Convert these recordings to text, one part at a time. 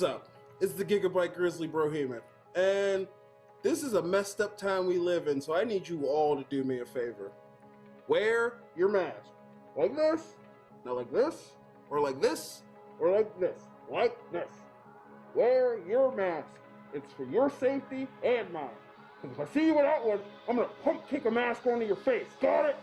What's up? It's the Gigabyte Grizzly Brohemoth, and this is a messed up time we live in, so I need you all to do me a favor. Wear your mask. Like this, not like this, or like this, or like this, like this. Wear your mask. It's for your safety and mine. Because if I see you without one, I'm gonna pump kick a mask onto your face. Got it?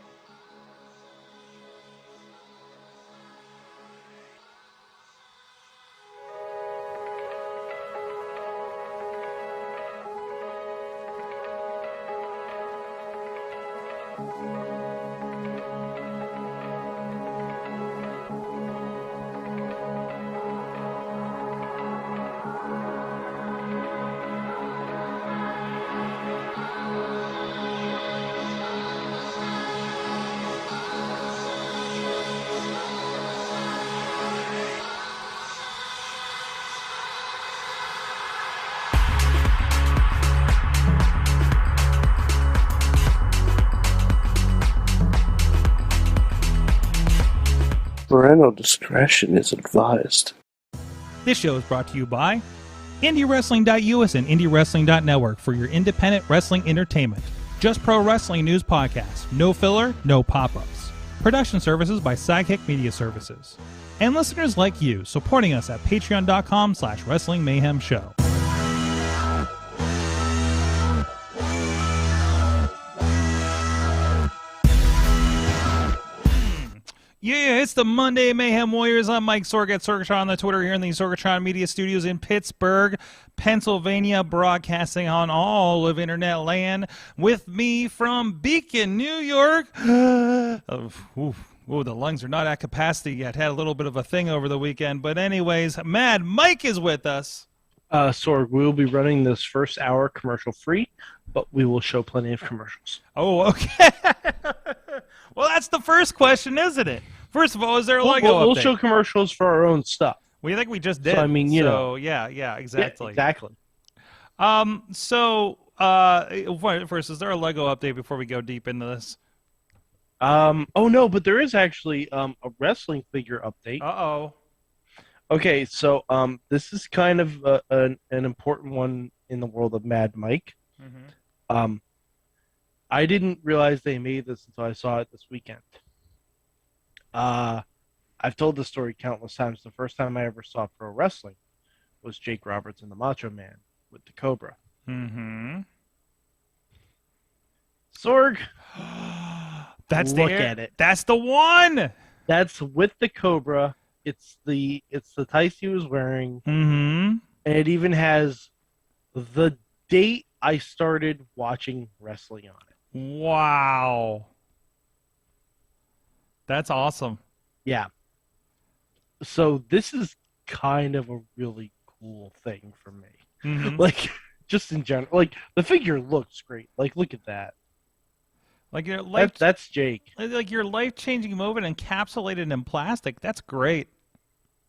Parental discretion is advised. This show is brought to you by IndyWrestling.us and IndyWrestling.network for your independent wrestling entertainment. Just pro wrestling news podcast. No filler, no pop-ups. Production services by Sidekick Media Services. And listeners like you, supporting us at patreon.com/Wrestling Mayhem Show. Yeah, it's the Monday Mayhem Warriors. I'm Mike Sorg at Sorgatron on the Twitter here in the Sorgatron Media Studios in Pittsburgh, Pennsylvania, broadcasting on all of internet land. With me from Beacon, New York. The lungs are not at capacity yet. Had a little bit of a thing over the weekend. But anyways, Mad Mike is with us. Sorg, we will be running this first hour commercial free, but we will show plenty of commercials. Oh, okay. Well, that's the first question, isn't it? First of all, is there a Lego update? We'll show commercials for our own stuff. We think we just did. So, I mean, you know. Yeah, exactly. Yeah, exactly. First, is there a Lego update before we go deep into this? Oh, no, but there is actually a wrestling figure update. Uh-oh. Okay, so this is kind of an important one in the world of Mad Mike. Mm-hmm. I didn't realize they made this until I saw it this weekend. I've told this story countless times. The first time I ever saw pro wrestling was Jake Roberts and the Macho Man with the Cobra. Mm-hmm. Sorg, look at it. That's the one. That's with the Cobra. It's the tights he was wearing. Mm-hmm. And it even has the date I started watching wrestling on it. Wow. That's awesome. Yeah. So this is kind of a really cool thing for me. Mm-hmm. Like, just in general. Like, the figure looks great. Like, look at that. Like your life. That's Jake. Like your life-changing moment encapsulated in plastic. That's great.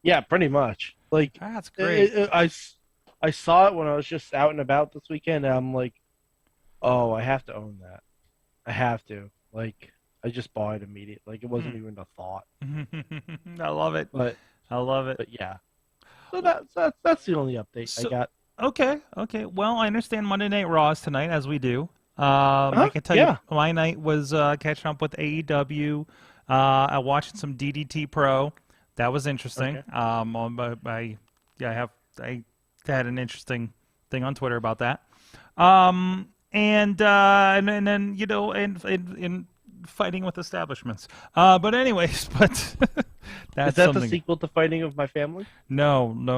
Yeah, pretty much. Like, that's great. I saw it when I was just out and about this weekend, and I'm like, oh, I have to own that. I have to. Like, I just bought it immediately. Like, it wasn't even a thought. I love it. I love it. But yeah. So that's the only update I got. Okay. Well, I understand Monday Night Raw is tonight, as we do. I can tell you, my night was catching up with AEW. I watched some DDT Pro. That was interesting. Okay. I had an interesting thing on Twitter about that. And then you know, in fighting with establishments. But anyways, that's is that something. the sequel to Fighting of My Family? No. Maybe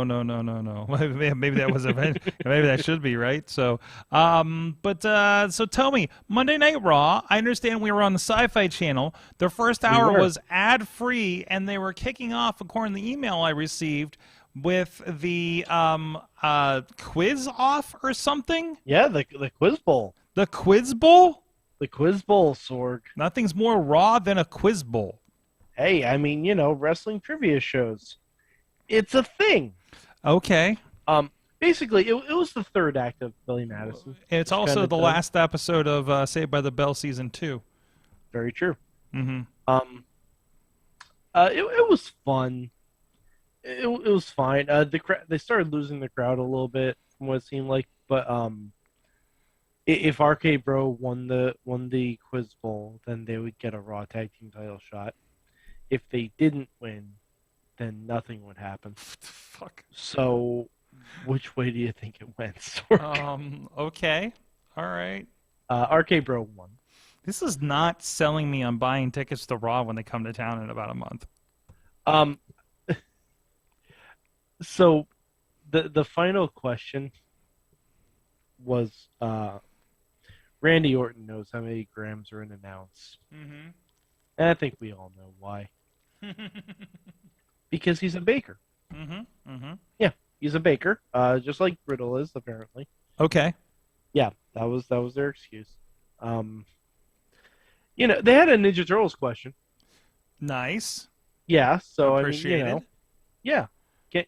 that was maybe that should be right. So, so tell me, Monday Night Raw. I understand we were on the Sci-Fi Channel. The first hour was ad free, and they were kicking off, according to the email I received, with the quiz off or something. Yeah, the Quiz Bowl. The Quiz Bowl. The Quiz Bowl, Sorg. Nothing's more raw than a Quiz Bowl. Hey, I mean, you know, wrestling trivia shows. It's a thing. Okay. Basically, it was the third act of Billy Madison. It's also the last episode of Saved by the Bell Season 2. Very true. Mm-hmm. It was fun. it was fine. They started losing the crowd a little bit from what it seemed like, but if RK Bro won the Quiz Bowl, then they would get a Raw Tag Team title shot. If they didn't win, then nothing would happen. Fuck. So, which way do you think it went, Sorg? Okay. All right. RK Bro won. This is not selling me on buying tickets to Raw when they come to town in about a month. So, the final question was, Randy Orton knows how many grams are in an ounce. Mm-hmm. And I think we all know why. Because he's a baker. Mm-hmm. Mm-hmm. Yeah, he's a baker, just like Riddle is, apparently. Okay. Yeah, that was their excuse. They had a Ninja Turtles question. Nice. Yeah, so appreciate it. Yeah,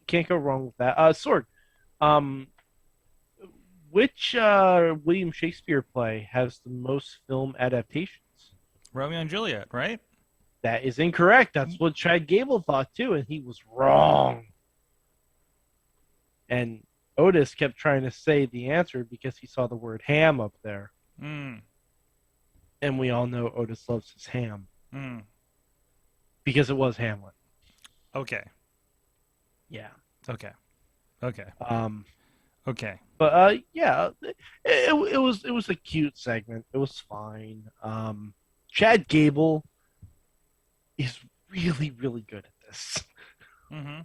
can't go wrong with that. Sorg, which William Shakespeare play has the most film adaptations? Romeo and Juliet, right? That is incorrect. That's what Chad Gable thought too, and he was wrong. And Otis kept trying to say the answer because he saw the word ham up there. Mm. And we all know Otis loves his ham. Mm. Because it was Hamlet. Okay. Yeah. Okay. Okay. Okay. But yeah, it was a cute segment. It was fine. Chad Gable is really, really good at this. Mm-hmm.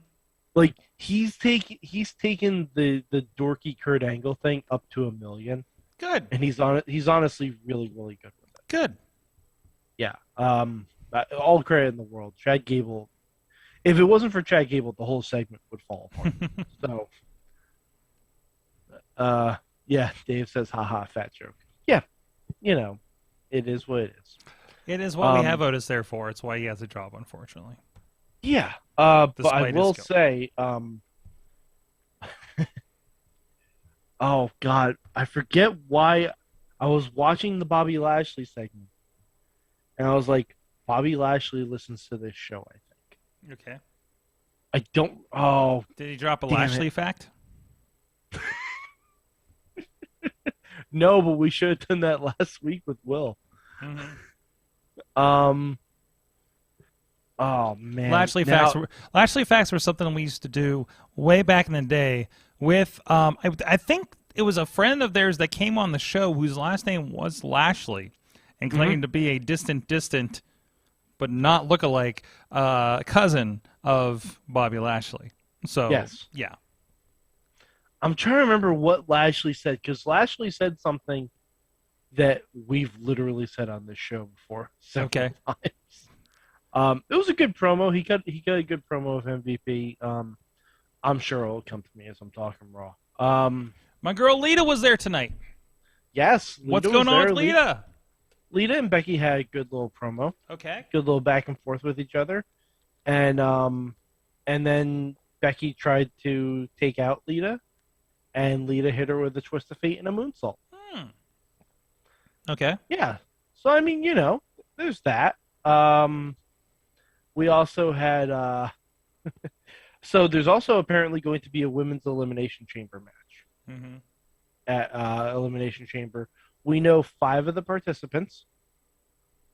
Like he's taken the dorky Kurt Angle thing up to 1 million. Good. And he's honestly really, really good with it. Good. Yeah. All credit in the world. Chad Gable. If it wasn't for Chad Gable, the whole segment would fall apart. So, yeah. Dave says, "Haha, fat joke." Yeah. It is what it is. It is what we have Otis there for. It's why he has a job, unfortunately. Yeah. But I will say, oh God, I forget why I was watching the Bobby Lashley segment, and I was like, Bobby Lashley listens to this show, I think. Okay. I don't. Oh. Did he drop a Lashley fact? No, but we should have done that last week with Will. Mm-hmm. Oh man, Lashley facts were something we used to do way back in the day with I think it was a friend of theirs that came on the show whose last name was Lashley and claimed to be a distant but not lookalike cousin of Bobby Lashley. So yes. Yeah. I'm trying to remember what Lashley said, because Lashley said something that we've literally said on this show before several times. It was a good promo. He got a good promo of MVP. I'm sure it'll come to me as I'm talking Raw. My girl Lita was there tonight. Yes. What's going on with Lita? Lita and Becky had a good little promo. Okay. Good little back and forth with each other. And then Becky tried to take out Lita, and Lita hit her with a twist of fate and a moonsault. Okay. Yeah. So, I mean, there's that. We also had... so there's also apparently going to be a women's Elimination Chamber match at Elimination Chamber. We know 5 of the participants,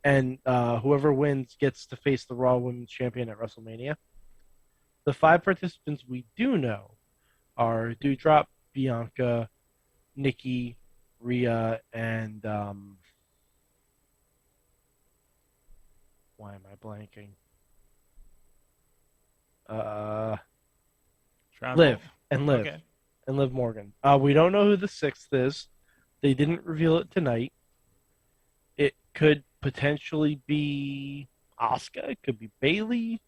and whoever wins gets to face the Raw Women's Champion at WrestleMania. The 5 participants we do know are Doudrop, Bianca, Nikki, Rhea, and why am I blanking? Liv. Okay. And Liv Morgan. We don't know who the 6th is. They didn't reveal it tonight. It could potentially be Asuka. It could be Bayley.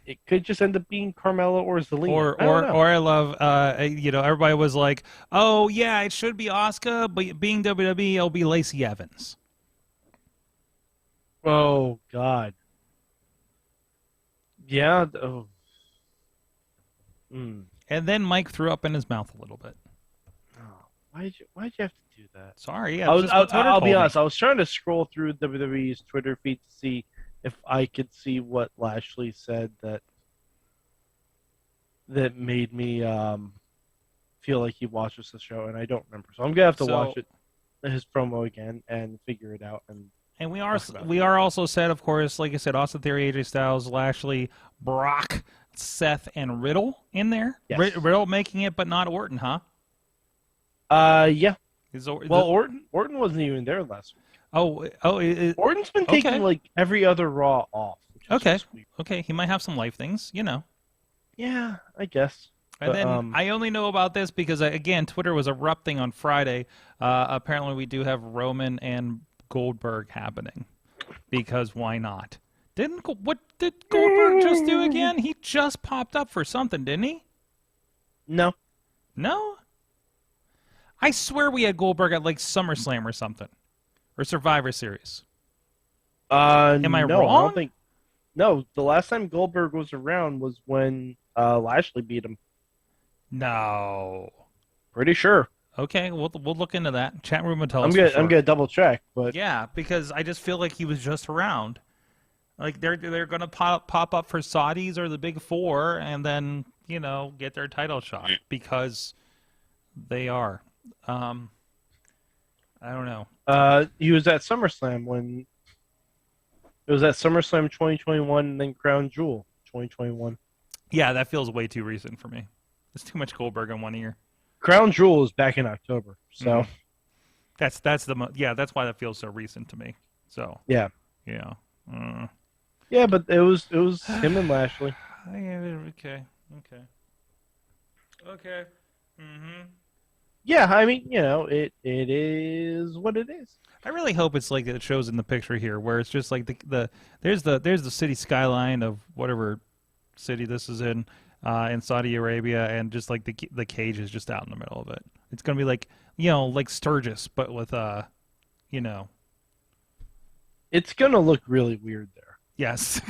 It could just end up being Carmella or Zelina. Or I love, everybody was like, oh, yeah, it should be Asuka, but being WWE, it'll be Lacey Evans. Oh, God. Yeah. Oh. And then Mike threw up in his mouth a little bit. Oh, why'd you have to do that? Sorry. Yeah, I'll be honest. I was trying to scroll through WWE's Twitter feed to see if I could see what Lashley said that that made me feel like he watches the show, and I don't remember. So I'm gonna have to watch it, his promo again, and figure it out. And we are also set, of course, like I said, Austin Theory, AJ Styles, Lashley, Brock, Seth, and Riddle in there. Yes. Riddle making it, but not Orton, huh? Yeah. Orton wasn't even there last week. Orton's been taking like every other Raw off. Okay, he might have some life things, you know. Yeah, I guess. And then I only know about this because, again, Twitter was erupting on Friday. Apparently, we do have Roman and Goldberg happening because why not? What did Goldberg just do again? He just popped up for something, didn't he? No. I swear we had Goldberg at like SummerSlam or something, or Survivor Series. Am I wrong? I don't think. No, the last time Goldberg was around was when Lashley beat him. No. Pretty sure. Okay, we'll look into that. Chat room will tell us. I'm gonna double check, but yeah, because I just feel like he was just around. Like they're gonna pop up for Saudis or the Big Four, and then get their title shot because they are. I don't know. He was at SummerSlam when it was at SummerSlam 2021, and then Crown Jewel 2021. Yeah, that feels way too recent for me. There's too much Goldberg in 1 year. Crown Jewel is back in October, so that's why that feels so recent to me. So yeah. Yeah, but it was him and Lashley. Okay. Yeah, I mean, it is what it is. I really hope it's like it shows in the picture here, where it's just like there's the city skyline of whatever city this is in Saudi Arabia, and just like the cage is just out in the middle of it. It's gonna be like like Sturgis, but with It's gonna look really weird there. Yes.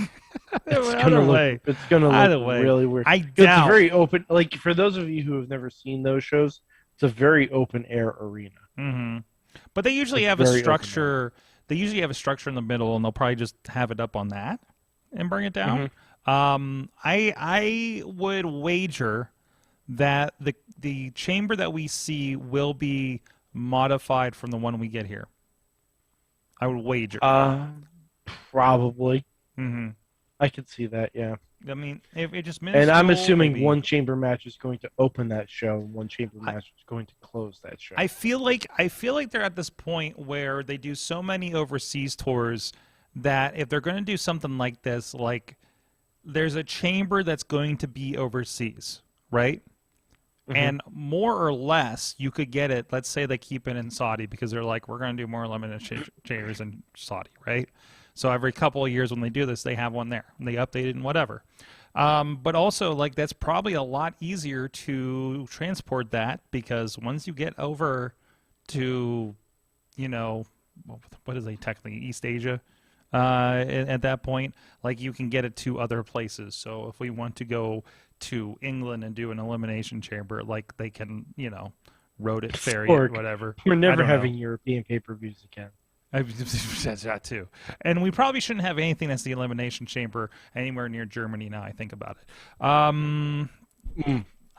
It's gonna look really weird. I doubt. It's very open. Like for those of you who have never seen those shows, it's a very open air arena. Mm-hmm. But they usually have a structure. They usually have a structure in the middle, and they'll probably just have it up on that and bring it down. Mm-hmm. I would wager that the chamber that we see will be modified from the one we get here. I would wager. Probably. Mm-hmm. I could see that. Yeah. I mean, if it just and I'm assuming one chamber match is going to open that show, and one chamber match is going to close that show. I feel like they're at this point where they do so many overseas tours that if they're going to do something like this, like there's a chamber that's going to be overseas, right? Mm-hmm. And more or less, you could get it. Let's say they keep it in Saudi because they're like, we're going to do more limited chambers in Saudi, right? So every couple of years when they do this, they have one there. And they update it and whatever. But also, like, that's probably a lot easier to transport that because once you get over to, what is it technically, East Asia at that point, like you can get it to other places. So if we want to go to England and do an elimination chamber, like they can, road it, ferry it, whatever. We're never having European pay-per-views again. That's that too. And we probably shouldn't have anything that's the elimination chamber anywhere near Germany now I think about it. I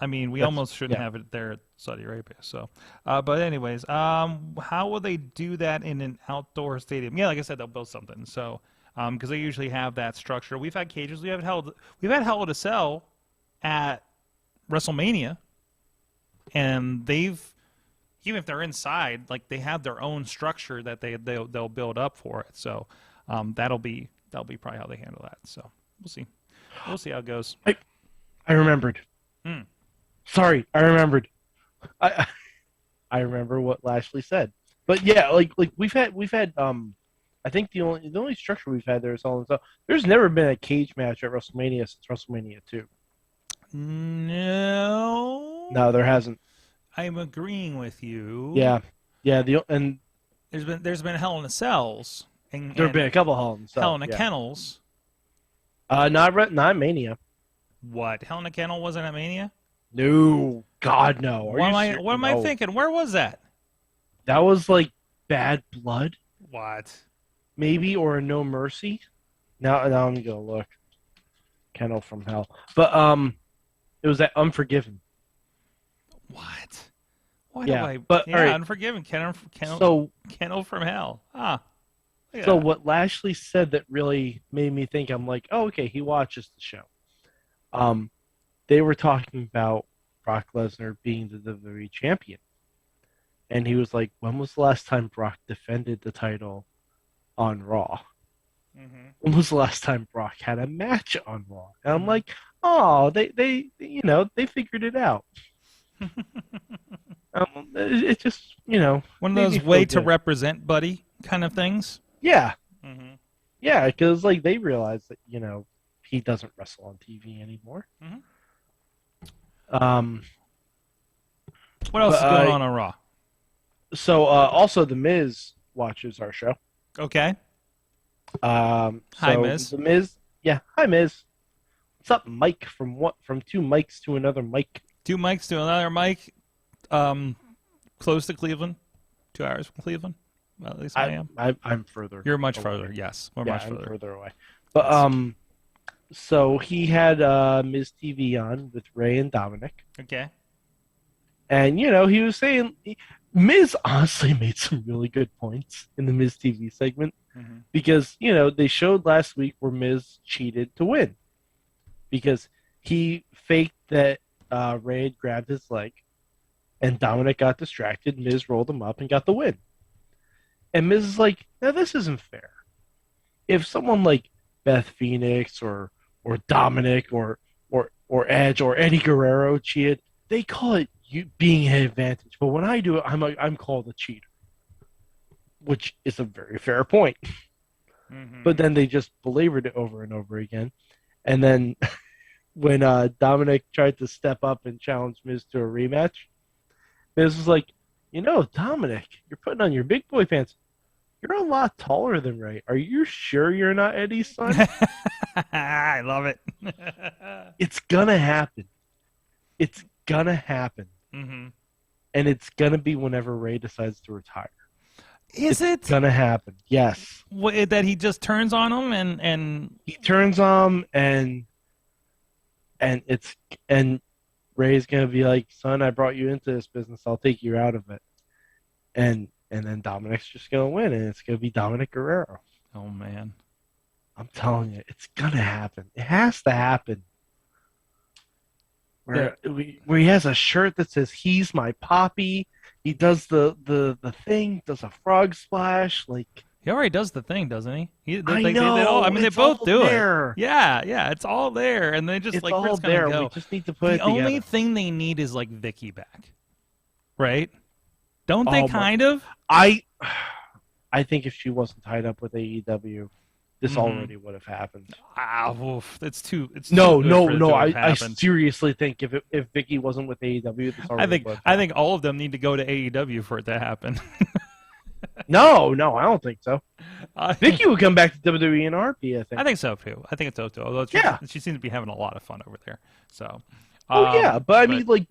mean, we almost shouldn't have it there at Saudi Arabia. So, but anyways, how will they do that in an outdoor stadium? Yeah, like I said, they'll build something. So, because they usually have that structure. We've had cages. We've had Hell in a Cell at WrestleMania, and they've, even if they're inside, like they have their own structure that they'll build up for it. So that'll be probably how they handle that. So we'll see how it goes. I remembered. Sorry, I remembered. I remember what Lashley said. But yeah, like we've had I think the only structure we've had there is all stuff. There's never been a cage match at WrestleMania since WrestleMania 2. No, there hasn't. I'm agreeing with you. Yeah. And there's been Hell in a Cells. There have been a couple Hell in a Cell. Hell in a Kennels. Not Mania. What? Hell in a Kennel wasn't at Mania? No, God no. What am I thinking? Where was that? That was like Bad Blood. What? Maybe, or a No Mercy. Now I'm gonna look. Kennel from Hell, but It was at Unforgiven. What? Why Yeah, do I? but yeah, all right. Unforgiven. So Kennel from Hell. Ah. Yeah. So what Lashley said that really made me think, I'm like, oh, okay, he watches the show. They were talking about Brock Lesnar being the WWE champion. And he was like, when was the last time Brock defended the title on Raw? Mm-hmm. When was the last time Brock had a match on Raw? And I'm like, oh, they figured it out. It's just, one of those way to represent buddy kind of things. Yeah. Mm-hmm. Yeah, because like they realized that, he doesn't wrestle on TV anymore. Mm-hmm. What else is going on Raw? So also the Miz watches our show. Okay. Hi Miz. The Miz, yeah. Hi Miz. What's up, Mike? From two mics to another mic. 2 mics to another mic. Close to Cleveland. 2 hours from Cleveland. Well, at least I am. I'm further. You're much away. further. Yes, we're much further. I'm further away. But so he had Miz TV on with Ray and Dominic. Okay. And he was saying Miz honestly made some really good points in the Miz TV segment because they showed last week where Miz cheated to win because he faked that Ray had grabbed his leg and Dominic got distracted. Miz rolled him up and got the win. And Miz is like, now this isn't fair. If someone like Beth Phoenix or Dominic or Edge or Eddie Guerrero cheated, they call it you being an advantage. But when I do it, I'm called a cheater, which is a very fair point. Mm-hmm. But then they just belabored it over and over again. And then when Dominic tried to step up and challenge Miz to a rematch, Miz was like, Dominic, you're putting on your big boy pants. You're a lot taller than Ray. Are you sure you're not Eddie's son? I love it. It's gonna happen. It's gonna happen. Mm-hmm. And it's gonna be whenever Ray decides to retire. It's gonna happen? Yes. That he just turns on him and he turns on and Ray's gonna be like, son, I brought you into this business. I'll take you out of it. And then Dominic's just gonna win, and it's gonna be Dominic Guerrero. Oh man, I'm telling you, it's gonna happen. It has to happen. Where he has a shirt that says "He's my Poppy." He does the thing, does a frog splash, like. He already does the thing, doesn't he? I know. They both do there. it. Yeah, it's all there, and they just it's all there. We just need to put it together. The only thing they need is like Vicky back, right? Don't they kind of? I think if she wasn't tied up with AEW, this already would have happened. It's too. No. I seriously think if Vicky wasn't with AEW, this already would have I think all of them need to go to AEW for it to happen. No, I don't think so. Vicky would come back to WWE and RP, I think. I think so too. Although she seems to be having a lot of fun over there. So. But I mean, like,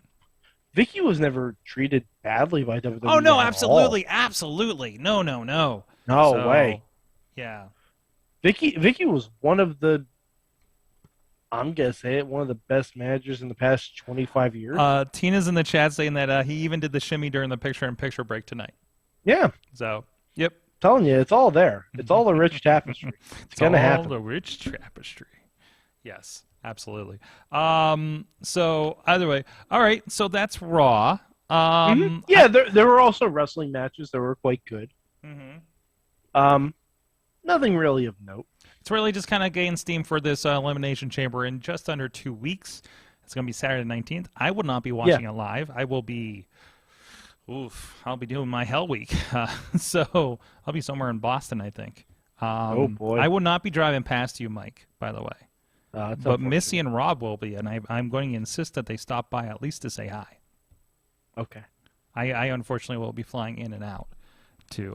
Vicky was never treated badly by WWE. Oh no, absolutely. No. No way. Yeah. Vicky was one of the, I'm gonna say it, one of the best managers in the past 25 years. Tina's in the chat saying that he even did the shimmy during the picture-in-picture break tonight. Yeah. So, yep. Telling you, it's all there. It's all the rich tapestry. It's gonna happen. All the rich tapestry. Yes, absolutely. So either way, all right. So that's Raw. Yeah, there were also wrestling matches that were quite good. Nothing really of note. It's really just kind of gaining steam for this Elimination Chamber in just under 2 weeks. It's going to be Saturday 19th. I will not be watching it live. I will be... I'll be doing my Hell Week. So I'll be somewhere in Boston, I think. Oh, boy. I will not be driving past you, Mike, by the way. But Missy and Rob will be, and I'm going to insist that they stop by at least to say hi. Okay. I unfortunately will be flying in and out.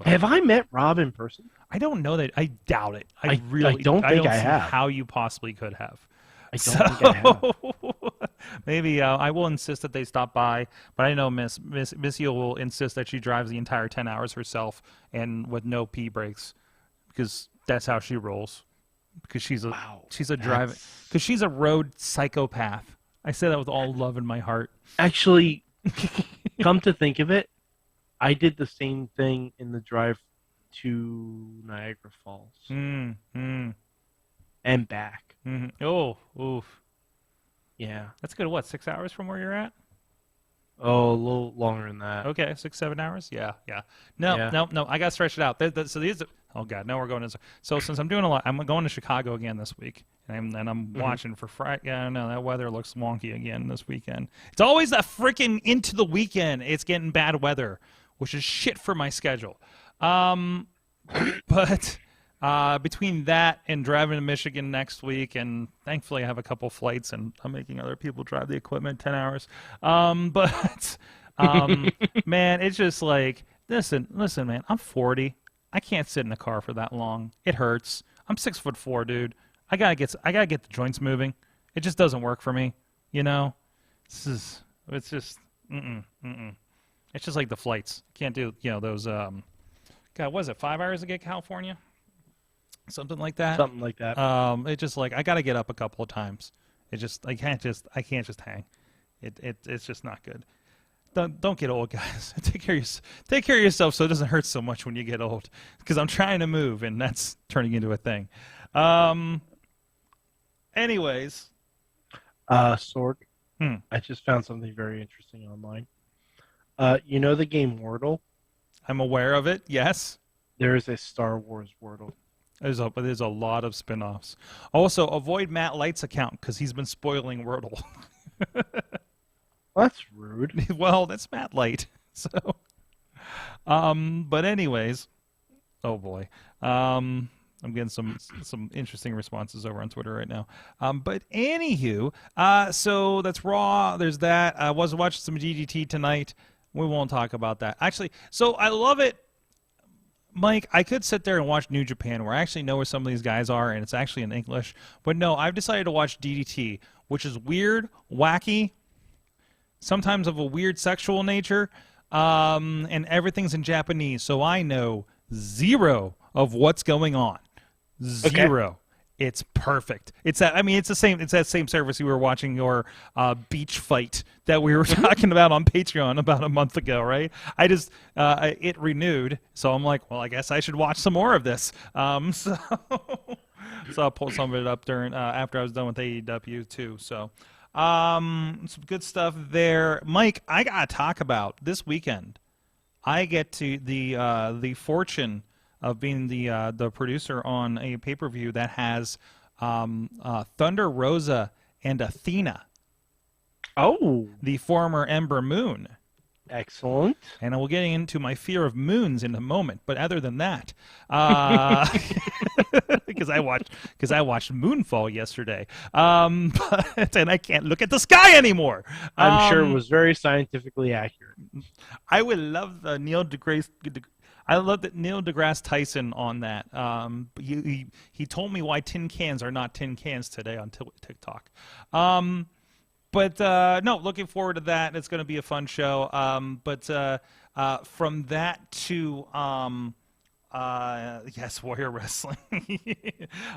Have I met Rob in person? I don't know that. I doubt it. I don't think I have. How you possibly could have. I don't think I have. Maybe I will insist that they stop by, but I know Missy will insist that she drives the entire 10 hours herself and with no pee breaks, because that's how she rolls. Because she's a road psychopath. I say that with all love in my heart. Actually, come to think of it, I did the same thing in the drive to Niagara Falls and back. Oh, oof. Yeah. That's good. What, 6 hours from where you're at? Oh, a little longer than that. Okay, 6-7 hours. Yeah. No. I got to stretch it out. So these. Oh God, now we're going to. So since I'm doing a lot, I'm going to Chicago again this week, and I'm watching for Friday. Yeah, no, that weather looks wonky again this weekend. It's always that freaking into the weekend. It's getting bad weather, which is shit for my schedule. But between that and driving to Michigan next week, and thankfully I have a couple flights, and I'm making other people drive the equipment 10 hours. But man, it's just like, listen, man, I'm 40. I can't sit in a car for that long. It hurts. I'm 6'4", dude. I gotta get the joints moving. It just doesn't work for me. You know, it's just It's just like the flights. Can't do those. God, what is it? 5 hours to get California? Something like that. Something like that. It's just like I gotta get up a couple of times. I can't just hang. It's just not good. Don't get old, guys. Take care of yourself so it doesn't hurt so much when you get old. Because I'm trying to move, and that's turning into a thing. Anyways. Sorg, I just found something very interesting online. You know the game Wordle? I'm aware of it, yes. There is a Star Wars Wordle. There's a lot of spin-offs. Also, avoid Matt Light's account because he's been spoiling Wordle. Well, that's rude. Well, that's Matt Light. So, but anyways, oh boy, I'm getting some interesting responses over on Twitter right now. But anywho, so that's Raw. There's that. I was watching some DDT tonight. We won't talk about that. Actually, so I love it. Mike, I could sit there and watch New Japan, where I actually know where some of these guys are, and it's actually in English. But no, I've decided to watch DDT, which is weird, wacky, sometimes of a weird sexual nature, and everything's in Japanese, so I know zero of what's going on. Zero. Okay. It's perfect. It's that same service you were watching your beach fight that we were talking about on Patreon about a month ago, right? It renewed, so I'm like, well, I guess I should watch some more of this. So I'll pull some of it up during after I was done with AEW too. So some good stuff there. Mike, I gotta talk about this weekend. I get to the fortune of being the producer on a pay-per-view that has Thunder Rosa and Athena. Oh. The former Ember Moon. Excellent. And I will get into my fear of moons in a moment. But other than that, because I watched Moonfall yesterday, and I can't look at the sky anymore. I'm sure it was very scientifically accurate. I would love the Neil deGrasse. I love that Neil deGrasse Tyson on that. He told me why tin cans are not tin cans today on TikTok. But no, looking forward to that. It's going to be a fun show. But from that to yes, Warrior Wrestling.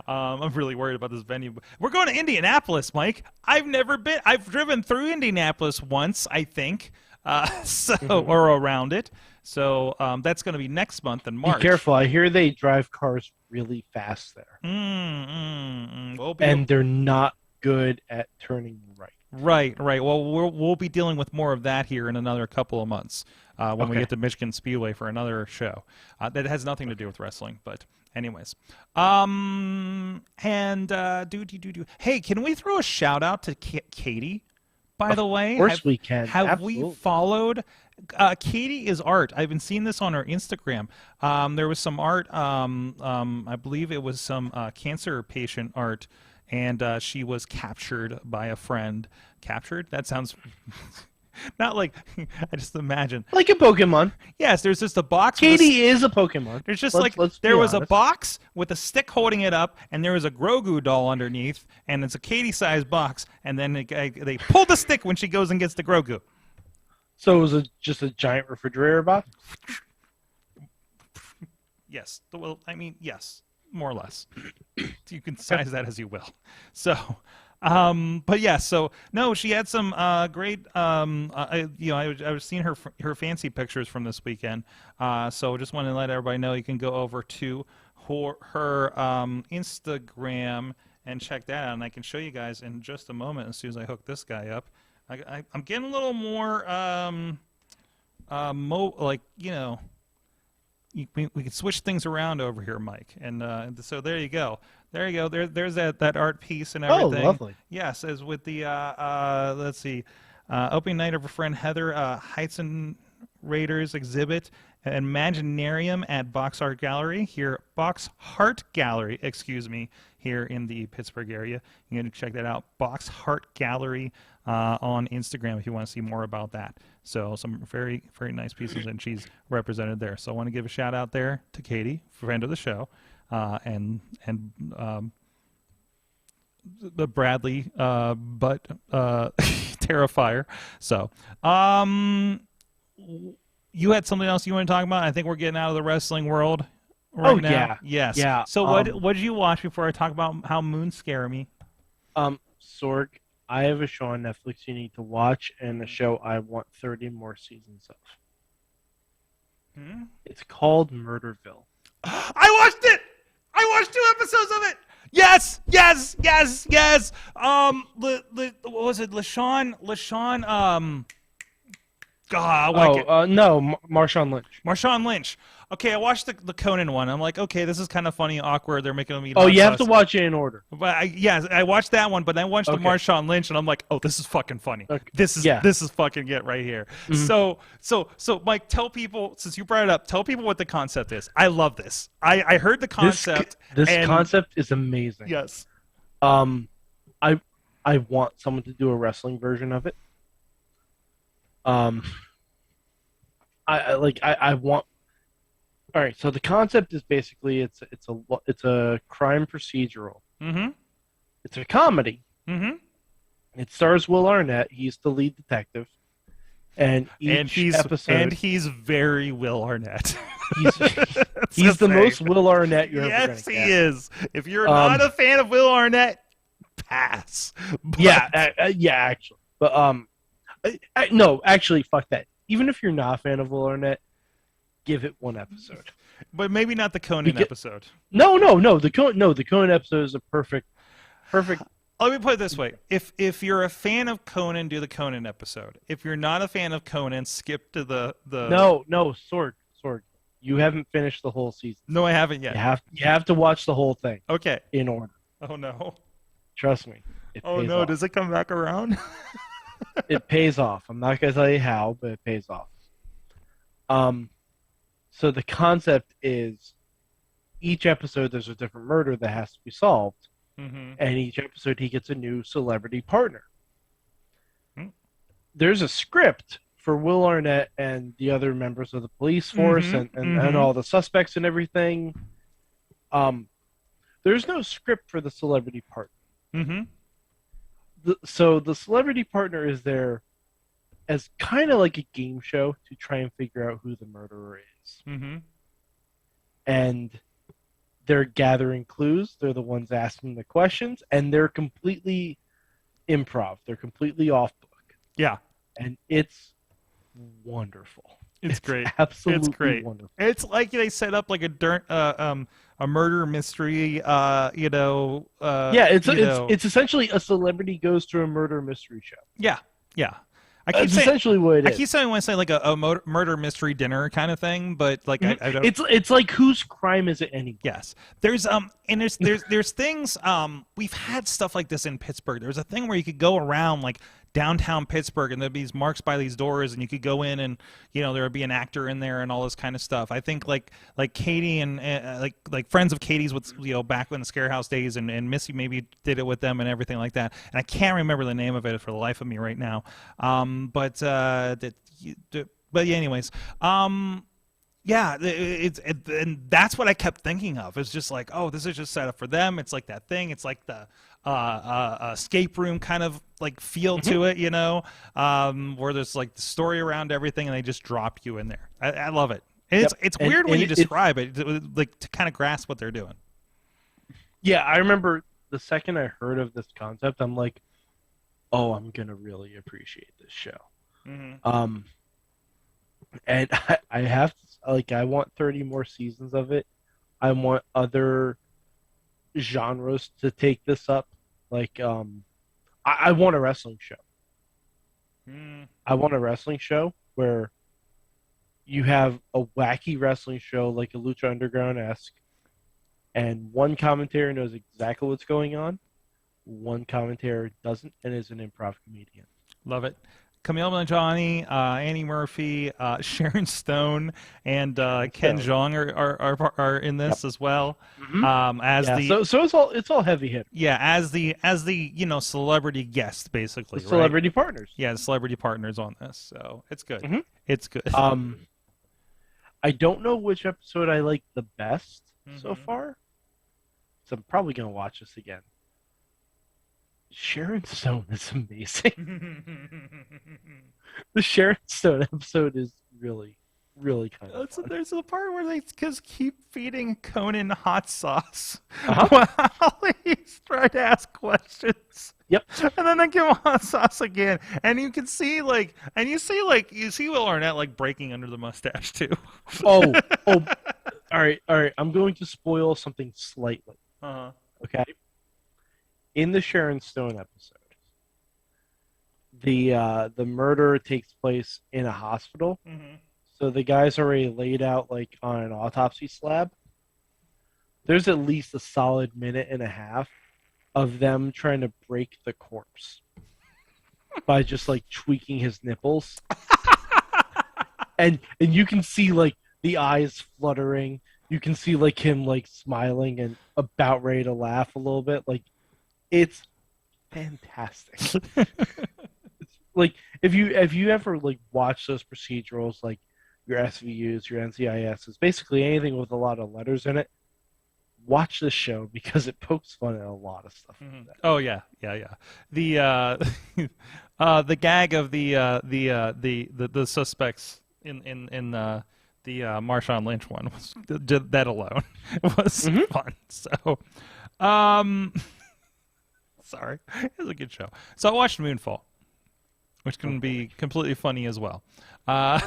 I'm really worried about this venue. We're going to Indianapolis, Mike. I've never been. I've driven through Indianapolis once, I think. Or around it. So that's going to be next month in March. Be careful. I hear they drive cars really fast there. And they're not good at turning right. Right. Well, we'll be dealing with more of that here in another couple of months when we get to Michigan Speedway for another show. That has nothing to do with wrestling, but anyways. And hey, can we throw a shout out to Katie? By the way, of course we can. Have we followed? Katie is art. I've been seeing this on her Instagram. There was some art. I believe it was some cancer patient art, and she was captured by a friend. Captured? That sounds not like. I just imagine like a Pokemon. Yes, there's just a box. Katie is a Pokemon. There's just there was a box with a stick holding it up, and there was a Grogu doll underneath, and it's a Katie-sized box, and then they pull the stick when she goes and gets the Grogu. So it was just a giant refrigerator box? Yes. Well, I mean, yes, more or less. You can size that as you will. So, But yeah, so no, she had some great. I was seeing her fancy pictures from this weekend. So just want to let everybody know you can go over to her Instagram and check that out, and I can show you guys in just a moment as soon as I hook this guy up. I'm getting a little more we can switch things around over here, Mike. And so there you go. There you go. There's that art piece and everything. Oh, lovely. Yes, as with the let's see, opening night of her friend Heather Heitzen Raiders exhibit an Imaginarium at Box Art Gallery here, Box Heart Gallery, excuse me, here in the Pittsburgh area. You can check that out, Box Heart Gallery on Instagram if you want to see more about that. So some very, very nice pieces, and she's represented there. So I want to give a shout out there to Katie, friend of the show, and the Bradley, but Terrifier. So you had something else you want to talk about? I think we're getting out of the wrestling world right now. Yeah. Yes. Yeah. So what did you watch before I talk about how moons scare me? Sorg, I have a show on Netflix you need to watch, and a show I want 30 more seasons of. It's called Murderville. I watched it! I watched 2 episodes of it! Yes! Yes! Yes! Yes! What was it? LaShawn, no, Marshawn Lynch. Marshawn Lynch. Okay, I watched the Conan one. I'm like, okay, this is kind of funny, awkward. They're making them eat. Oh, you have to watch it in order. But I watched that one, but then I watched the Marshawn Lynch, and I'm like, oh, this is fucking funny. Okay. This is fucking it right here. So Mike, tell people, since you brought it up, tell people what the concept is. I love this. I heard the concept. This concept is amazing. Yes. I want someone to do a wrestling version of it. I want. All right, so the concept is basically it's a crime procedural. Mm-hmm. It's a comedy. Mm-hmm. It stars Will Arnett. He's the lead detective, and he's very Will Arnett. He's the most Will Arnett you're ever going to get. Yes, he is. If you're not a fan of Will Arnett, pass. But... Yeah, actually, but no, actually, fuck that. Even if you're not a fan of Will Arnett, give it 1 episode. But maybe not the Conan episode. No. The Conan episode is a perfect. Let me put it this way: if you're a fan of Conan, do the Conan episode. If you're not a fan of Conan, skip to the. No, Sorg. You haven't finished the whole season. No, I haven't yet. You have to watch the whole thing. Okay. In order. Oh no. Trust me. Oh no! Does it come back around? It pays off. I'm not gonna tell you how, but it pays off. So the concept is, each episode there's a different murder that has to be solved, and each episode he gets a new celebrity partner. There's a script for Will Arnett and the other members of the police force and all the suspects and everything. There's no script for the celebrity partner. So the celebrity partner is there as kind of like a game show to try and figure out who the murderer is. And they're gathering clues. They're the ones asking the questions, and they're completely improv. They're completely off book. Yeah. And it's wonderful. It's great. Absolutely it's great. Wonderful. It's like they set up like a murder mystery. It's essentially a celebrity goes to a murder mystery show. Yeah. That's essentially what it is. I keep saying I want to say like a murder mystery dinner kind of thing, but like I don't. It's like, whose crime is it anyway? Yes. There's there's things we've had stuff like this in Pittsburgh. There's a thing where you could go around like downtown Pittsburgh, and there'd be these marks by these doors, and you could go in, and there would be an actor in there and all this kind of stuff. I think like Katie and like friends of Katie's with back when the Scare House days, and Missy maybe did it with them and everything like that. And I can't remember the name of it for the life of me right now. But anyways. Yeah, and that's what I kept thinking of. It's just like, oh, this is just set up for them. It's like that thing. It's like the escape room kind of like feel to it, where there's like the story around everything, and they just drop you in there. I love it. It's weird when you describe it, like to kind of grasp what they're doing. Yeah, I remember the second I heard of this concept, I'm like, oh, I'm gonna really appreciate this show. And I have like I want 30 more seasons of it. I want other genres to take this up. Like I want a wrestling show. I want a wrestling show where you have a wacky wrestling show like a Lucha Underground-esque, and one commentator knows exactly what's going on, one commentator doesn't, and is an improv comedian. Love it. Camille Nanjiani, Annie Murphy, Sharon Stone, and Ken Jeong are in this as well. So it's all heavy hit. Yeah, as the celebrity guest basically. Celebrity partners. Yeah, the celebrity partners on this. So it's good. It's good. I don't know which episode I like the best so far, so I'm probably gonna watch this again. Sharon Stone is amazing. The Sharon Stone episode is really, really kind of fun. There's a part where they just keep feeding Conan hot sauce while he's trying to ask questions. Yep. And then they give him hot sauce again. And you can see you see Will Arnett breaking under the mustache too. Oh. All right. I'm going to spoil something slightly. Okay. In the Sharon Stone episode, the murder takes place in a hospital. So the guy's already laid out on an autopsy slab. There's at least a solid minute and a half of them trying to break the corpse by just tweaking his nipples. and you can see the eyes fluttering. You can see him smiling and about ready to laugh a little bit. It's fantastic. It's if you ever watch those procedurals your SVUs, your NCISs, basically anything with a lot of letters in it, watch this show because it pokes fun at a lot of stuff. Like that. Oh yeah. The the gag of the suspects in the Marshawn Lynch one was that alone was fun. So sorry, it was a good show. So I watched Moonfall, which can be completely funny as well.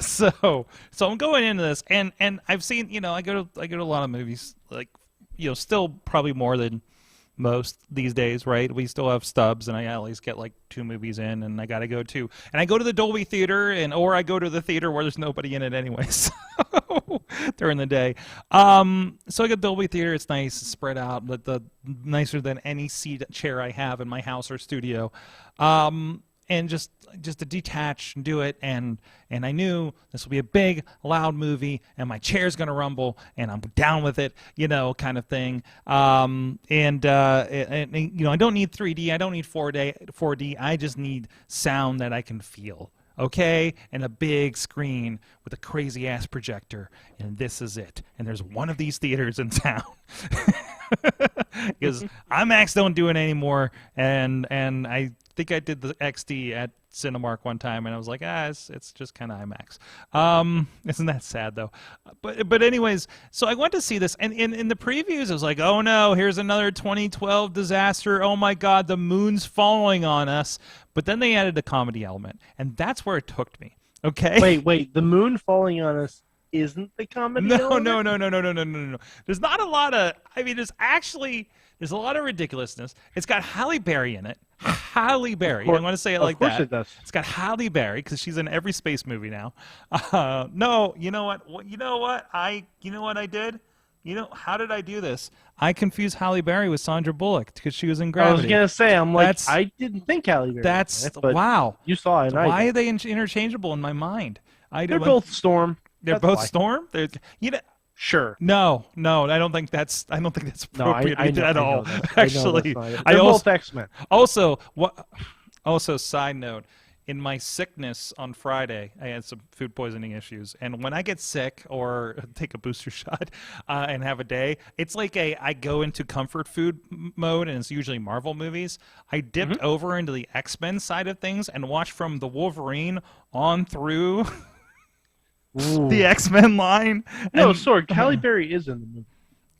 So I'm going into this, and I've seen, I go to a lot of movies, still probably more than most these days, right? We still have stubs, and I at least get 2 movies in, and I gotta go to, and I go to the Dolby Theater, or I go to the theater where there's nobody in it anyway, so during the day. So I got Dolby Theater. It's nice, it's spread out, but the nicer than any chair I have in my house or studio. And just to detach and do it, and I knew this will be a big, loud movie, and my chair's gonna rumble, and I'm down with it, kind of thing. And I don't need 3D, I don't need 4D, I just need sound that I can feel. Okay, and a big screen with a crazy ass projector, and this is it. And there's one of these theaters in town. Because IMAX don't do it anymore, and I think I did the XD at Cinemark one time, and I was like, it's just kind of IMAX. Isn't that sad though? But anyways, so I went to see this, and in the previews, I was like, oh no, here's another 2012 disaster. Oh my God, the moon's falling on us. But then they added a comedy element, and that's where it took me. Okay. Wait, the moon falling on us isn't the comedy element? No. There's not a lot of. I mean, there's a lot of ridiculously. It's got Halle Berry in it. Halle Berry. I'm going to say it like that. Of course it does. It's got Halle Berry because she's in every space movie now. No, you know what? You know what I did? How did I do this? I confused Halle Berry with Sandra Bullock because she was in Gravity. I was going to say, I didn't think Halle Berry. That's wow. You saw it. Why are they interchangeable in my mind? They're both Storm. They're both Storm. Sure. No, I don't think that's appropriate at all. Actually, they're both X-Men. Also, side note, in my sickness on Friday, I had some food poisoning issues, and when I get sick or take a booster shot and have a day, it's I go into comfort food mode, and it's usually Marvel movies. I dipped over into the X-Men side of things and watched from the Wolverine on through the X-Men line. No, Sorg, Halle Berry is in the movie.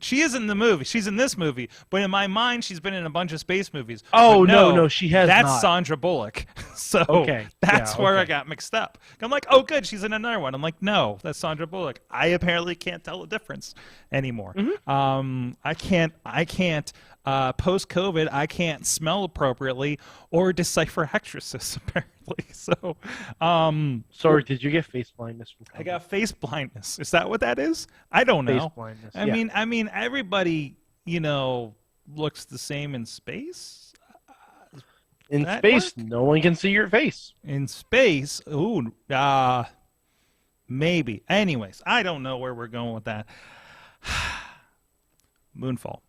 She is in the movie. She's in this movie, but in my mind, she's been in a bunch of space movies. Oh, no, no, she has That's not. Sandra Bullock. So Okay. that's Yeah, where I okay. got mixed up. I'm like, oh, good, she's in another one. I'm like, no, that's Sandra Bullock. I apparently can't tell the difference anymore. I can't. Post-COVID, I can't smell appropriately or decipher actresses apparently. So, Sorry, did you get face blindness from I got face blindness. Is that what that is? I don't know. face blindness? I mean, everybody, looks the same in space. in that space, work? no one can see your face. In space, ooh, maybe. Anyways, I don't know where we're going with that. Moonfall.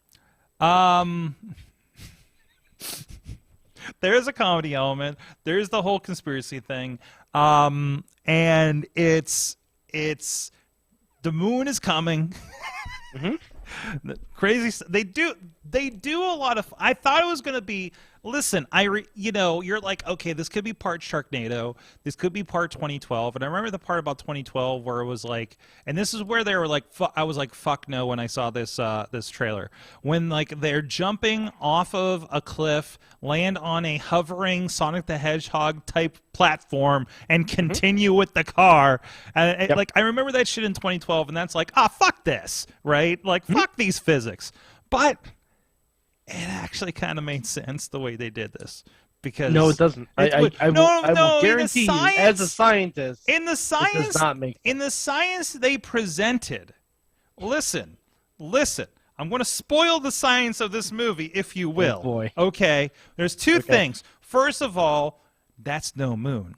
There's a comedy element. There's the whole conspiracy thing. And it's the moon is coming. The crazy. They do a lot of. I thought it was gonna be. Listen, you're like, okay, this could be part Sharknado, this could be part 2012, and I remember the part about 2012 where it was like, and this is where they were like, I was like, fuck no, when I saw this this trailer, when like they're jumping off of a cliff, land on a hovering Sonic the Hedgehog type platform, and continue with the car, and like I remember that shit in 2012, and that's like, fuck this, right? Like fuck these physics, but. It actually kind of made sense the way they did this, because No, it doesn't. I will guarantee you, as a scientist, in the science, it does not make sense. In the science they presented. Listen. I'm going to spoil the science of this movie, if you will. Oh boy. Okay. There's two things. First of all, that's no moon.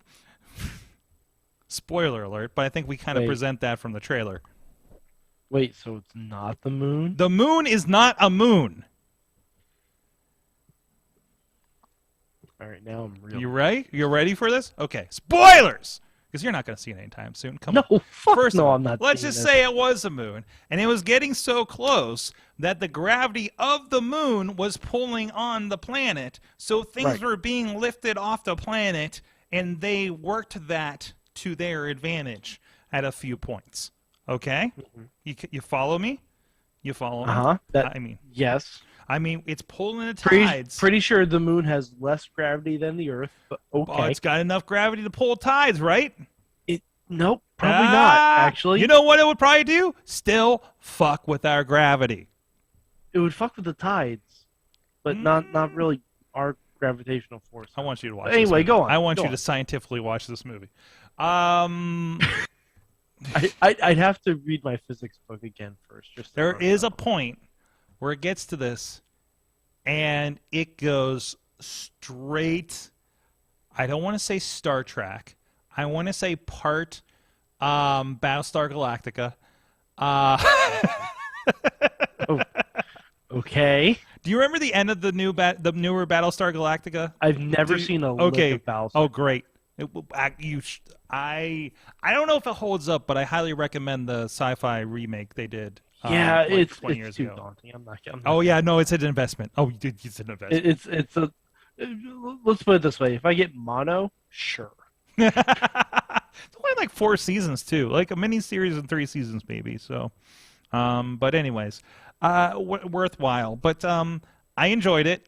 Spoiler alert, but I think we kind of present that from the trailer. Wait, so it's not the moon? The moon is not a moon. All right, now I'm real. You ready? You're ready for this? Okay. Spoilers! Because you're not going to see it anytime soon. Come on. No, fuck First no, of all, I'm not. Let's just say it was a moon, and it was getting so close that the gravity of the moon was pulling on the planet, so things were being lifted off the planet, and they worked that to their advantage at a few points. Okay? You follow me? You follow me? I mean, yes. I mean, it's pulling the tides. Pretty sure the moon has less gravity than the Earth, but okay. Oh, it's got enough gravity to pull tides, right? Nope, probably not, actually. You know what it would probably do? Still fuck with our gravity. It would fuck with the tides, but not really our gravitational force. I want you to watch anyway, this movie. go on. I want go you on. to scientifically watch this movie. I'd have to read my physics book again first. There is a point where it gets to this, and it goes straight. I don't want to say Star Trek. I want to say part Battlestar Galactica. Okay. Do you remember the end of the newer Battlestar Galactica? I've never seen a look of Battlestar. Oh, great. I don't know if it holds up, but I highly recommend the sci-fi remake they did. Yeah, like it's 20 years too ago. daunting. I'm not Oh yeah, no, it's an investment. Oh, it's an investment. It's a. Let's put it this way: if I get mono, sure. It's only like 4 seasons too, like a mini series and 3 seasons maybe. So, but anyways, worthwhile. But I enjoyed it.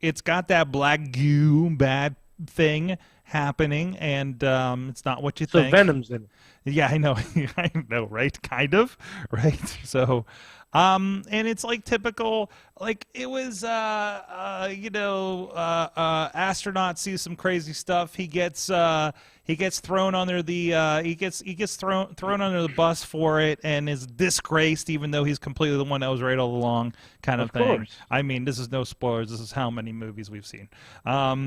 It's got that black goo bad thing happening, and it's not what you think. So Venom's in it. Yeah, I know. I know, right? Kind of, right? So, and it's like typical, like it was, astronaut sees some crazy stuff. He gets thrown under the, he gets thrown under the bus for it and is disgraced, even though he's completely the one that was right all along, kind of thing. Course. I mean, this is no spoilers. This is how many movies we've seen.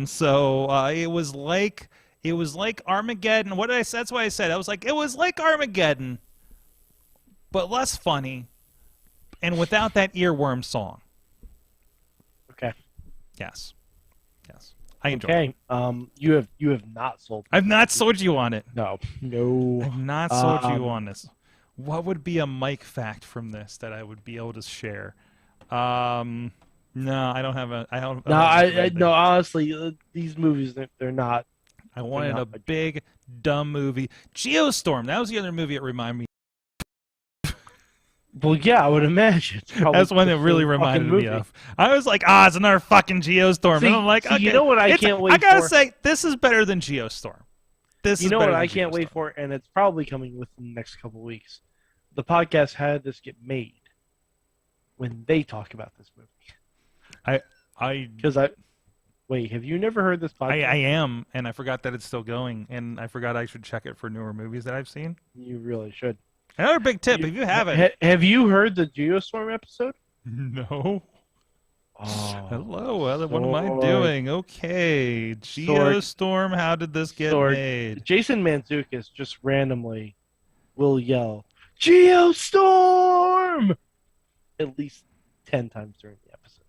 So it was like. It was like Armageddon. What did I say? That's why I said. I was like, it was like Armageddon, but less funny, and without that earworm song. Okay. Yes. I enjoyed it. Okay. You have not sold. I've not sold you on it. No. I've not sold you on this. What would be a Mike fact from this that I would be able to share? No, I don't have a. No, honestly, these movies they're not. I wanted a big, dumb movie. Geostorm. That was the other movie it reminded me. Well, yeah, I would imagine. That's one that really reminded me of. I was like, it's another fucking Geostorm. See, and I'm like, okay, you know what I can't wait for? I gotta say, this is better than Geostorm. You know what I can't wait for, and it's probably coming within the next couple of weeks. The podcast Had This Get Made when they talk about this movie. Wait, have you never heard this podcast? I am, and I forgot that it's still going, and I forgot I should check it for newer movies that I've seen. You really should. Another big tip, if you haven't. Have you heard the Geostorm episode? No. Oh, hello, what am I doing? Okay, Geostorm, how did this get made? Jason Mantzoukas just randomly will yell, Geostorm! At least 10 times during the episode.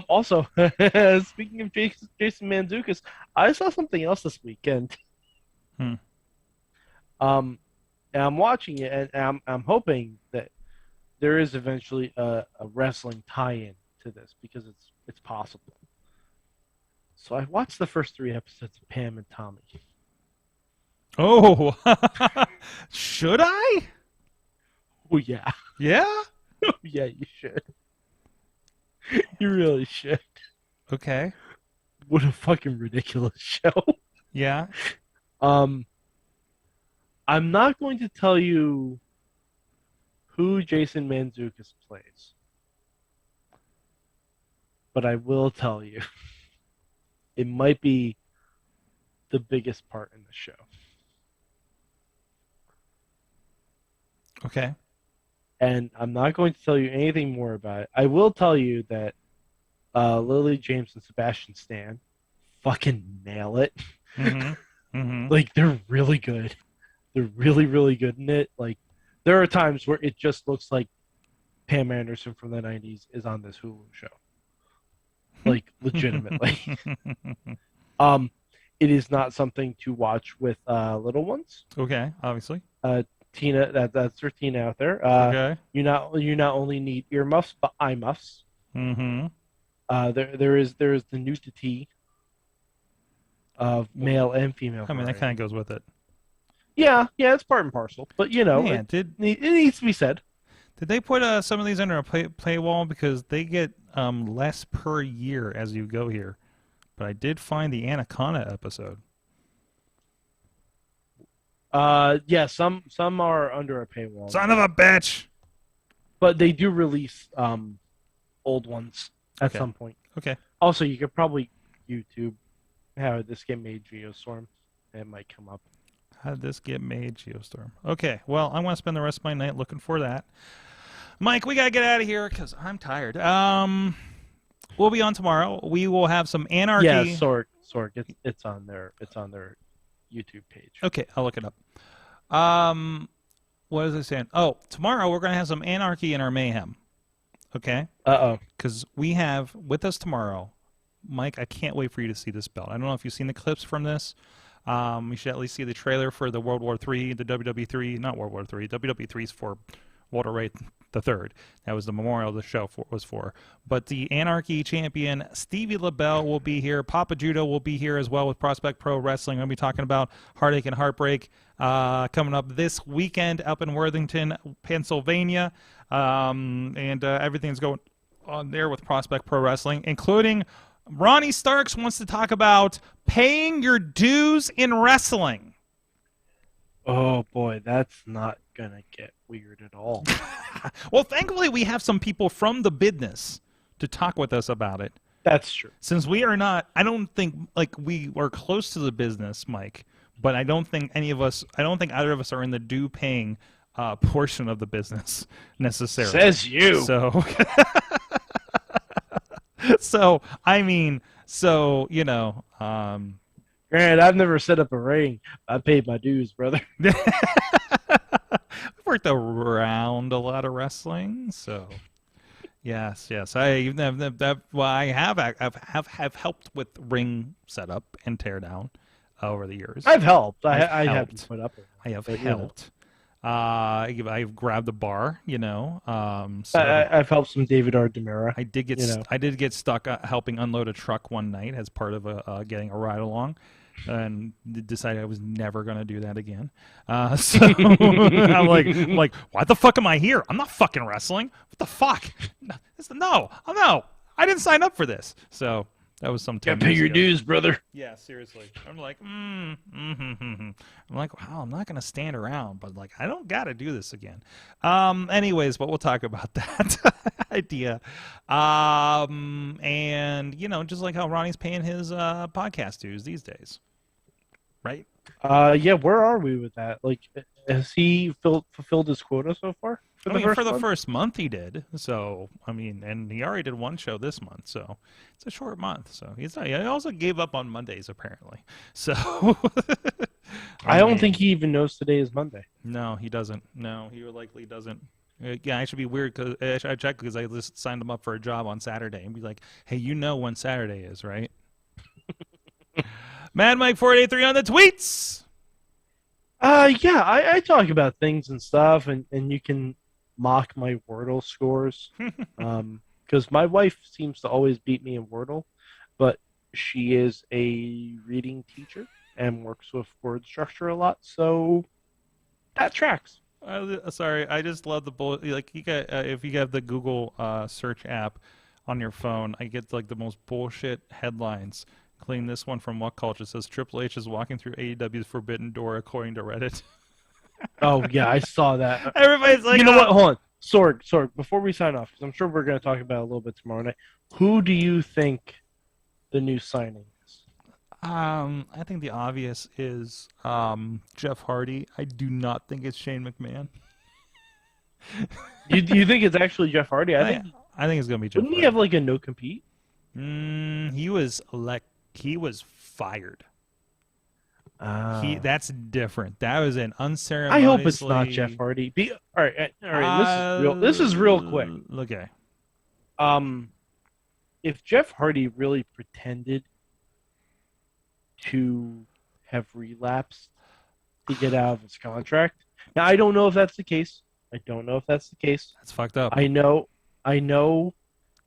Also, speaking of Jason Mantzoukas, I saw something else this weekend. And I'm watching it, and I'm hoping that there is eventually a wrestling tie-in to this because it's possible. So I watched the first 3 episodes of Pam and Tommy. Oh, should I? Oh yeah. Yeah? Oh yeah, you should. You really should. Okay. What a fucking ridiculous show. Yeah. I'm not going to tell you who Jason Mantzoukas plays, but I will tell you it might be the biggest part in the show. Okay. And I'm not going to tell you anything more about it. I will tell you that Lily James and Sebastian Stan fucking nail it. Like, they're really good. They're really, really good in it. Like, there are times where it just looks like Pam Anderson from the 90s is on this Hulu show. Like, legitimately. It is not something to watch with little ones. Okay, obviously. Tina, that's for Tina out there. Okay. You not only need earmuffs, but eye muffs. There is the nudity of male and female. I mean, that kind of goes with it. Yeah, it's part and parcel. But Man, it needs to be said. Did they put some of these under a paywall because they get less per year as you go here? But I did find the Anaconda episode. Yeah, some are under a paywall. Son of a bitch! But they do release old ones at some point. Okay. Also, you could probably YouTube How Did This Get Made Geostorm. It might come up. How did this get made, Geostorm? Okay, well, I want to spend the rest of my night looking for that. Mike, we got to get out of here because I'm tired. We'll be on tomorrow. We will have some Anarchy. Yeah, Sorg, it's on their YouTube page. Okay, I'll look it up. What is it saying? Oh, tomorrow we're going to have some Anarchy in our Mayhem. Okay? Uh-oh. Because we have with us tomorrow, Mike, I can't wait for you to see this belt. I don't know if you've seen the clips from this. You should at least see the trailer for the World War III, the WWE3, not World War III. WWE3's for Walter Ray III. That was the memorial the show was for. But the Anarchy champion, Stevie LaBelle, will be here. Papa Judo will be here as well with Prospect Pro Wrestling. We'll be talking about Heartache and Heartbreak coming up this weekend up in Worthington, Pennsylvania. And everything's going on there with Prospect Pro Wrestling, including Ronnie Starks wants to talk about paying your dues in wrestling. Oh, boy, that's not going to get weird at all. Well, thankfully, we have some people from the business to talk with us about it. That's true. Since we are not, I don't think, like, we are close to the business, Mike, but I don't think either of us are in the due paying portion of the business necessarily. Says you. So, Granted, I've never set up a ring. I paid my dues, brother. We've worked around a lot of wrestling, so yes. I have helped with ring setup and tear down over the years. I've helped. I haven't put up. I have helped. I've grabbed the bar, So I've helped some David R. Demera. I did get stuck helping unload a truck one night as part of getting a ride along. and decided I was never going to do that again. So I'm like, why the fuck am I here? I'm not fucking wrestling. What the fuck? No, I didn't sign up for this. So that was some 10 Gotta pay years your ago. dues, brother. Yeah, seriously. I'm like, I'm like, wow, I'm not gonna stand around, but like, I don't gotta do this again. Anyways, but we'll talk about that idea. And you know, just like how Ronnie's paying his podcast dues these days, right? Yeah, where are we with that? Like, has he fulfilled his quota so far? For the first month he did. So, I mean, and he already did one show this month, so it's a short month. So he also gave up on Mondays apparently. So I don't think he even knows today is Monday. No, he doesn't. No, he likely doesn't. Yeah, I should be weird because I checked because I just signed him up for a job on Saturday and be like, hey, you know when Saturday is, right? Mad Mike 483 on the tweets. Yeah, I talk about things and stuff, and you can mock my Wordle scores. Because my wife seems to always beat me in Wordle, but she is a reading teacher and works with word structure a lot, so that tracks. Sorry, I just love the bullet. Like you got, if you have the Google search app on your phone, I get like the most bullshit headlines. Including this one from What Culture. It says Triple H is walking through AEW's Forbidden Door, according to Reddit. Oh yeah, I saw that. Everybody's like, you know what? Hold on, Sorg. Before we sign off, because I'm sure we're going to talk about it a little bit tomorrow night. Who do you think the new signing is? I think the obvious is Jeff Hardy. I do not think it's Shane McMahon. You think it's actually Jeff Hardy? I think it's going to be Jeff. Wouldn't he have like a no compete? He was fired. That's different. That was an unceremoniously. I hope it's not Jeff Hardy. All right. This is real quick. Okay. If Jeff Hardy really pretended to have relapsed to get out of his contract, now I don't know if that's the case. That's fucked up. I know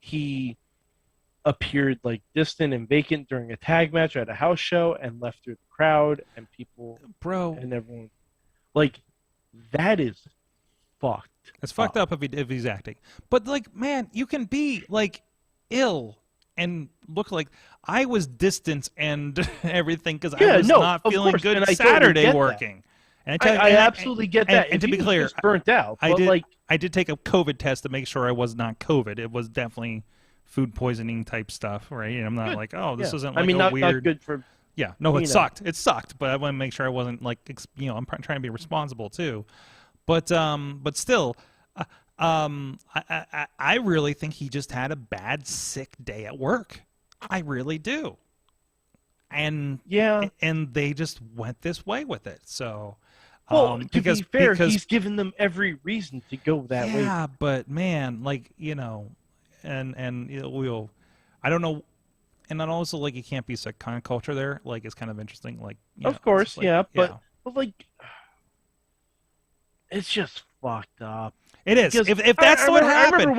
he appeared like distant and vacant during a tag match at a house show and left through the crowd and people and everyone. Like, that is fucked. It's fucked up if he's acting. But like, man, you can be like ill and look like I was distant and everything because I was not feeling good and Saturday totally working. And I absolutely get that. And to be clear, just burnt out. I did take a COVID test to make sure I was not COVID. It was definitely food poisoning type stuff, right? And I'm not like, oh, this isn't like not weird. Good for. Yeah, no, it sucked. It sucked, but I want to make sure I wasn't like, I'm trying to be responsible too. But still, I really think he just had a bad, sick day at work. I really do. And and they just went this way with it. So, to be fair, he's given them every reason to go that way. Yeah, but man, like and I don't know, and then also like it can't be such kind of culture there. Like it's kind of interesting. Like of course, but like it's just fucked up. It is. If that's what happened,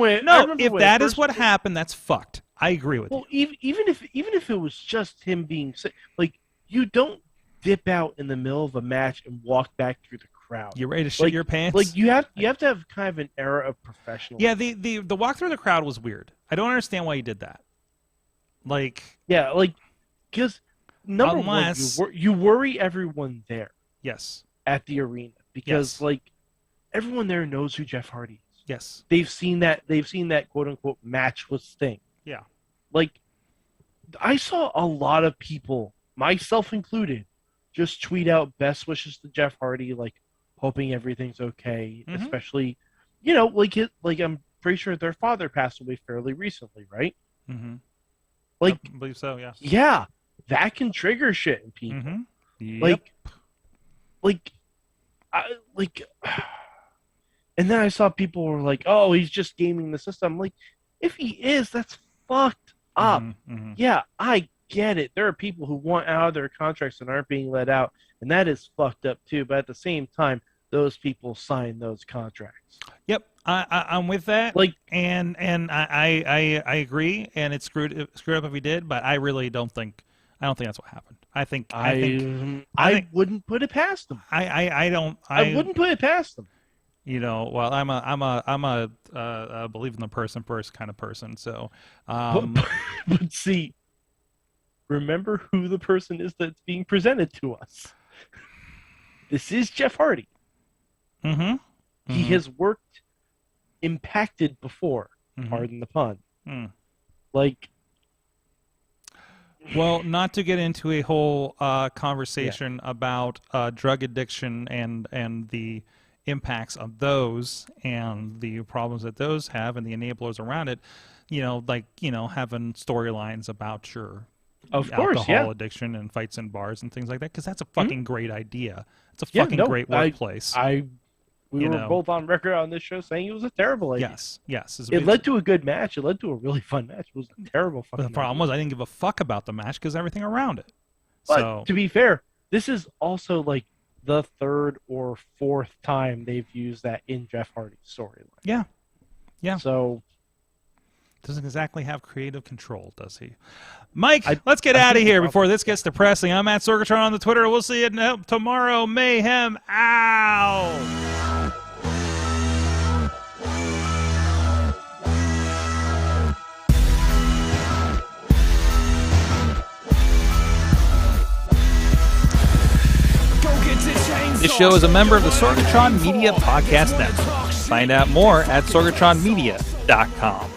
if that is what happened, that's fucked. I agree with you. Well, even if it was just him being sick, like you don't dip out in the middle of a match and walk back through the crowd. You're ready to shit your pants. Like you have to have kind of an era of professionalism. Yeah, the walk through the crowd was weird. I don't understand why he did that. Like because number one, you worry everyone there. Yes. At the arena because like everyone there knows who Jeff Hardy is. Yes. They've seen that quote unquote matchless thing. Yeah. Like I saw a lot of people, myself included, just tweet out best wishes to Jeff Hardy, like hoping everything's okay, especially, like I'm pretty sure their father passed away fairly recently, right? Mm-hmm. Like, I believe so, yeah. Yeah, that can trigger shit in people. Mm-hmm. Yep. And then I saw people were like, "Oh, he's just gaming the system." I'm like, if he is, that's fucked up. Mm-hmm. Yeah, I get it. There are people who want out of their contracts and aren't being let out, and that is fucked up too. But at the same time, those people sign those contracts. Yep, I'm with that. Like, and I agree. And it's screwed up if he did, but I really don't think that's what happened. I think I wouldn't put it past them. I wouldn't put it past them. You know, well, I'm a believe in the person first kind of person. So, but see, remember who the person is that's being presented to us. This is Jeff Hardy. Mm-hmm. He has worked impacted before. Pardon the pun. Like, well, not to get into a whole conversation about drug addiction and the impacts of those and the problems that those have and the enablers around it, you know, like, you know, having storylines about your alcohol addiction and fights in bars and things like that, because that's a fucking great idea. It's a fucking great workplace. We were both on record on this show saying it was a terrible idea. Yes. It led to a good match. It led to a really fun match. It was a terrible fucking The problem was I didn't give a fuck about the match because everything around it. But so, to be fair, this is also like the third or fourth time they've used that in Jeff Hardy's storyline. Yeah. So doesn't exactly have creative control, does he? Mike, let's get out of here before this gets depressing. I'm at Sorgatron on the Twitter. We'll see you tomorrow. Mayhem out. This show is a member of the Sorgatron Media Podcast Network. Find out more at sorgatronmedia.com.